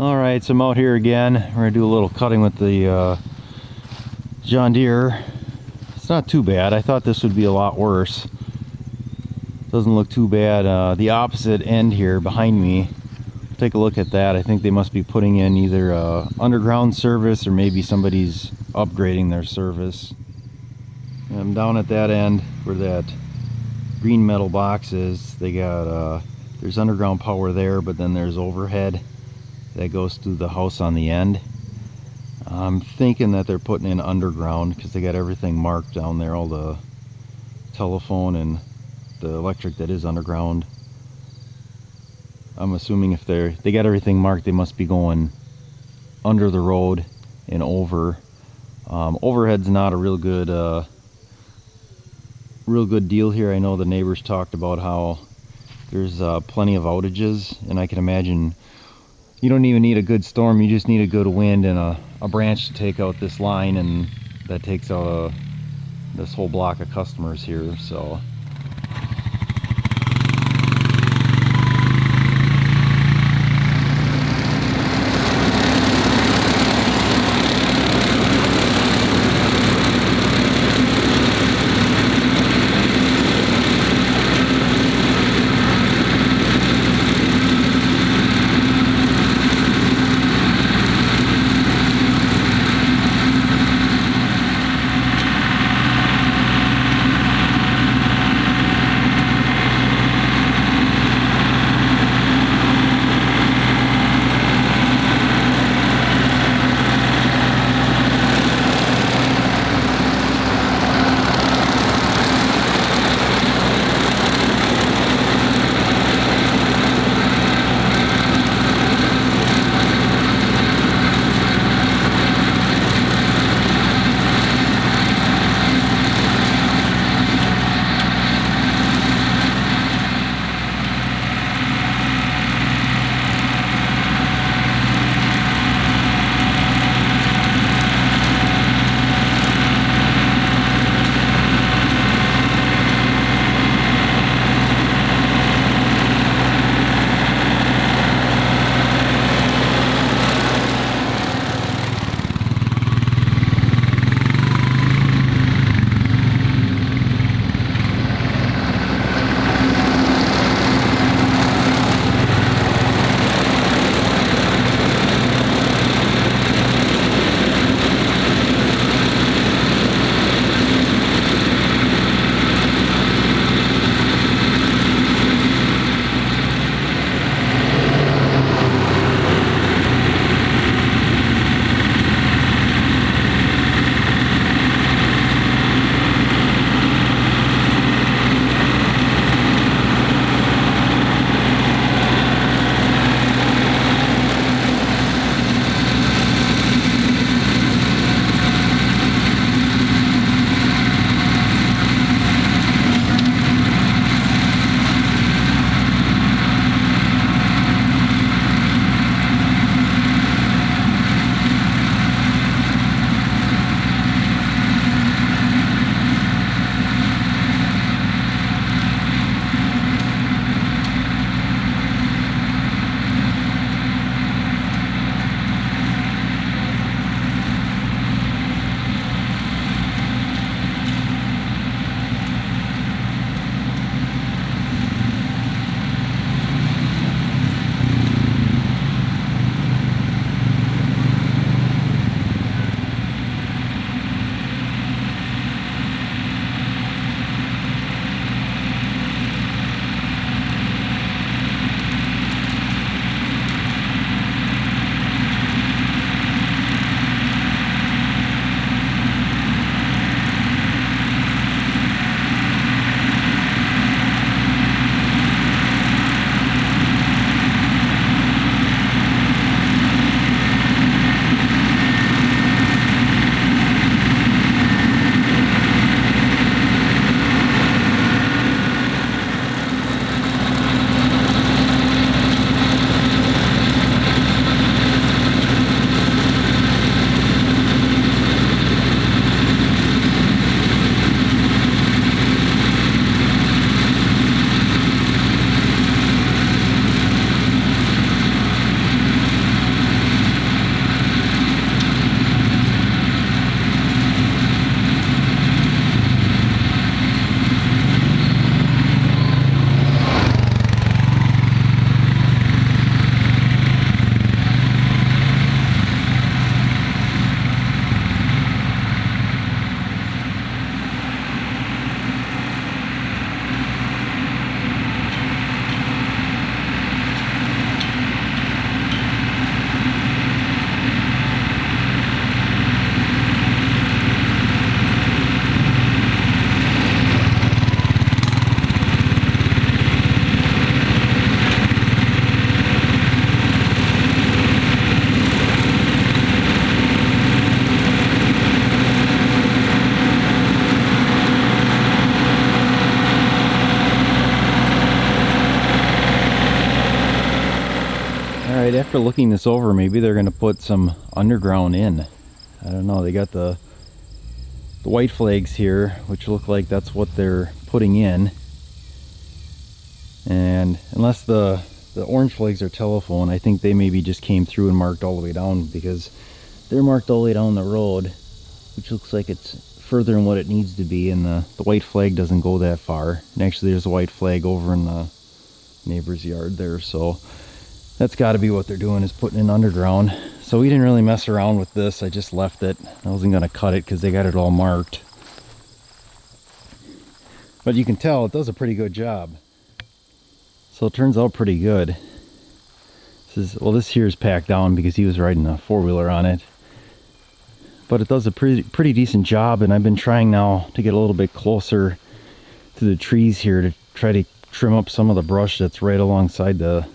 Alright, so I'm out here again. We're going to do a little cutting with the John Deere. It's not too bad. I thought this would be a lot worse. Doesn't look too bad. The opposite end here behind me, take a look at that. I think they must be putting in either underground service or maybe somebody's upgrading their service. And I'm down at that end where that green metal box is. They got there's underground power there, but then there's overhead that goes through the house on the end. I'm thinking that they're putting in underground because they got everything marked down there, all the telephone and the electric that is underground. I'm assuming if they got everything marked, they must be going under the road and over. Overhead's not a real good deal here. I know the neighbors talked about how there's plenty of outages, and I can imagine you don't even need a good storm, you just need a good wind and a branch to take out this line, and that takes out this whole block of customers here. So Alright, after looking this over, maybe they're going to put some underground in. I don't know, they got the white flags here, which look like that's what they're putting in. And unless the orange flags are telephone, I think they maybe just came through and marked all the way down, because they're marked all the way down the road, which looks like it's further than what it needs to be, and the white flag doesn't go that far. And actually there's a white flag over in the neighbor's yard there, so that's got to be what they're doing, is putting in underground. So we didn't really mess around with this, I just left it. I wasn't going to cut it because they got it all marked. But you can tell it does a pretty good job. So it turns out pretty good. This here is packed down because he was riding a four-wheeler on it. But it does a pretty decent job, and I've been trying now to get a little bit closer to the trees here to try to trim up some of the brush that's right alongside the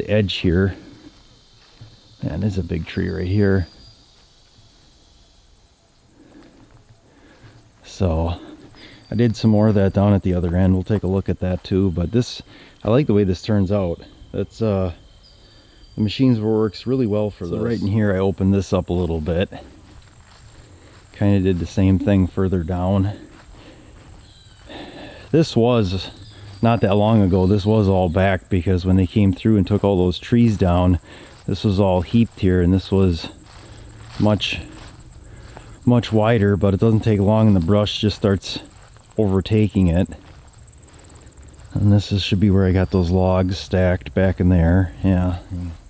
edge here. And there's a big tree right here. So I did some more of that down at the other end. We'll take a look at that too. But this, I like the way this turns out. That's the machine works really well for this. Right in here I opened this up a little bit. Kind of did the same thing further down. This was not that long ago. This was all back because when they came through and took all those trees down, this was all heaped here, and this was much wider, but it doesn't take long and the brush just starts overtaking it. And this should be where I got those logs stacked back in there. Yeah,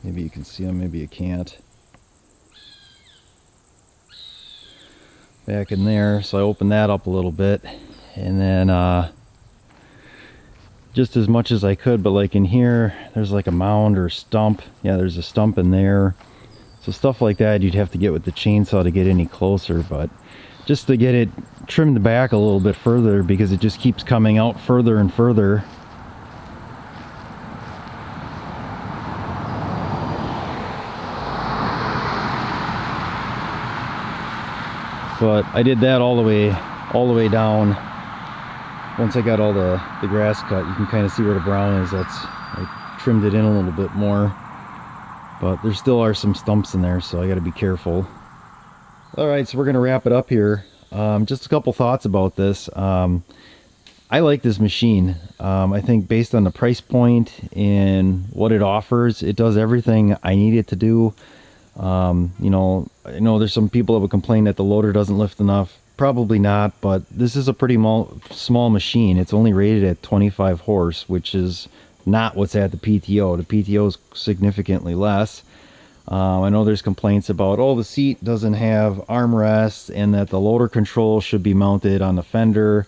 maybe you can see them, maybe you can't. Back in there, so I opened that up a little bit, and then just as much as I could, but like in here there's like a mound or stump. Yeah, there's a stump in there, so stuff like that you'd have to get with the chainsaw to get any closer, but just to get it trimmed back a little bit further, because it just keeps coming out further and further. But I did that all the way down. Once I got all the grass cut, you can kind of see where the brown is. I trimmed it in a little bit more, but there still are some stumps in there, so I got to be careful. All right, so we're gonna wrap it up here. Just a couple thoughts about this. I like this machine. I think based on the price point and what it offers, it does everything I need it to do. You know, I know there's some people that would complain that the loader doesn't lift enough. Probably not, but this is a pretty small machine. It's only rated at 25 horse, which is not what's at the PTO. The PTO is significantly less. I know there's complaints about, oh, the seat doesn't have armrests and that the loader control should be mounted on the fender.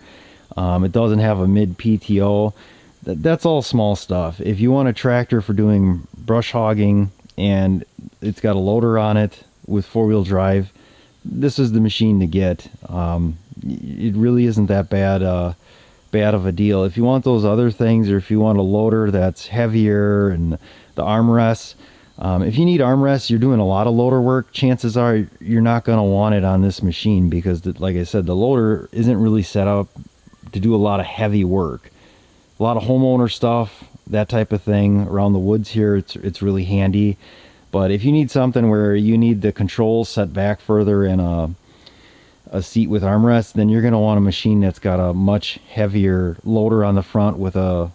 It doesn't have a mid PTO. That's all small stuff. If you want a tractor for doing brush hogging and it's got a loader on it with four-wheel drive, this is the machine to get. It really isn't that bad of a deal. If you want those other things, or if you want a loader that's heavier and the armrests, if you need armrests, you're doing a lot of loader work, chances are you're not going to want it on this machine, because like I said, the loader isn't really set up to do a lot of heavy work. A lot of homeowner stuff, that type of thing around the woods here, it's really handy. But if you need something where you need the controls set back further and a seat with armrests, then you're going to want a machine that's got a much heavier loader on the front with a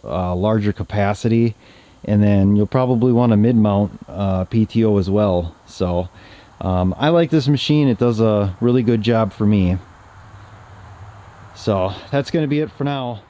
larger capacity. And then you'll probably want a mid-mount PTO as well. So I like this machine. It does a really good job for me. So that's going to be it for now.